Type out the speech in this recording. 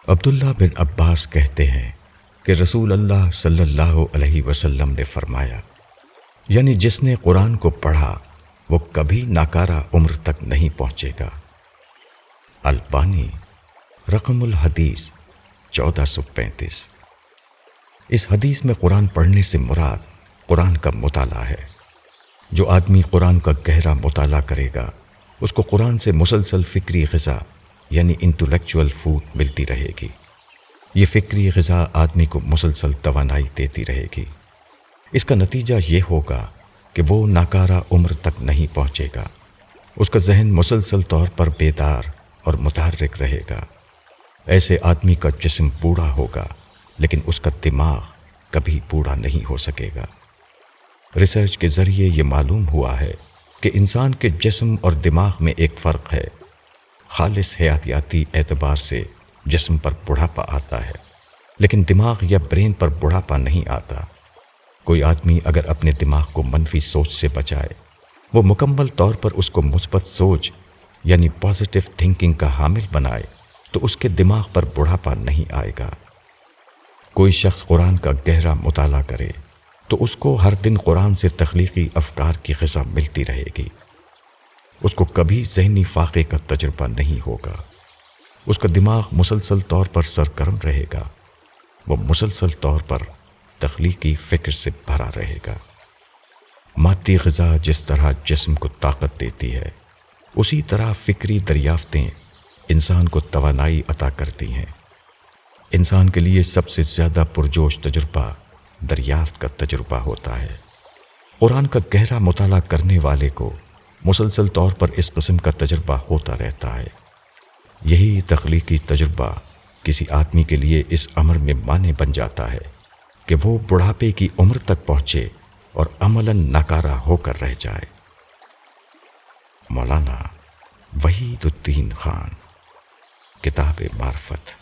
عبداللہ بن عباس کہتے ہیں کہ رسول اللہ صلی اللہ علیہ وسلم نے فرمایا، یعنی جس نے قرآن کو پڑھا وہ کبھی ناکارہ عمر تک نہیں پہنچے گا۔ البانی رقم الحدیث 1435۔ اس حدیث میں قرآن پڑھنے سے مراد قرآن کا مطالعہ ہے۔ جو آدمی قرآن کا گہرا مطالعہ کرے گا اس کو قرآن سے مسلسل فکری غذا یعنی انٹلیکچول فوڈ ملتی رہے گی۔ یہ فکری غذا آدمی کو مسلسل توانائی دیتی رہے گی۔ اس کا نتیجہ یہ ہوگا کہ وہ ناکارہ عمر تک نہیں پہنچے گا۔ اس کا ذہن مسلسل طور پر بیدار اور متحرک رہے گا۔ ایسے آدمی کا جسم بوڑھا ہوگا لیکن اس کا دماغ کبھی بوڑھا نہیں ہو سکے گا۔ ریسرچ کے ذریعے یہ معلوم ہوا ہے کہ انسان کے جسم اور دماغ میں ایک فرق ہے۔ خالص حیاتیاتی اعتبار سے جسم پر بڑھاپا آتا ہے لیکن دماغ یا برین پر بڑھاپا نہیں آتا۔ کوئی آدمی اگر اپنے دماغ کو منفی سوچ سے بچائے، وہ مکمل طور پر اس کو مثبت سوچ یعنی پازیٹیو تھنکنگ کا حامل بنائے تو اس کے دماغ پر بڑھاپا نہیں آئے گا۔ کوئی شخص قرآن کا گہرا مطالعہ کرے تو اس کو ہر دن قرآن سے تخلیقی افکار کی غذا ملتی رہے گی۔ اس کو کبھی ذہنی فاقے کا تجربہ نہیں ہوگا۔ اس کا دماغ مسلسل طور پر سرگرم رہے گا۔ وہ مسلسل طور پر تخلیقی فکر سے بھرا رہے گا۔ مادی غذا جس طرح جسم کو طاقت دیتی ہے، اسی طرح فکری دریافتیں انسان کو توانائی عطا کرتی ہیں۔ انسان کے لیے سب سے زیادہ پرجوش تجربہ دریافت کا تجربہ ہوتا ہے۔ قرآن کا گہرا مطالعہ کرنے والے کو مسلسل طور پر اس قسم کا تجربہ ہوتا رہتا ہے۔ یہی تخلیقی تجربہ کسی آدمی کے لیے اس امر میں مانع بن جاتا ہے کہ وہ بڑھاپے کی عمر تک پہنچے اور عملاً ناکارہ ہو کر رہ جائے۔ مولانا وحید الدین خان، کتاب معرفت۔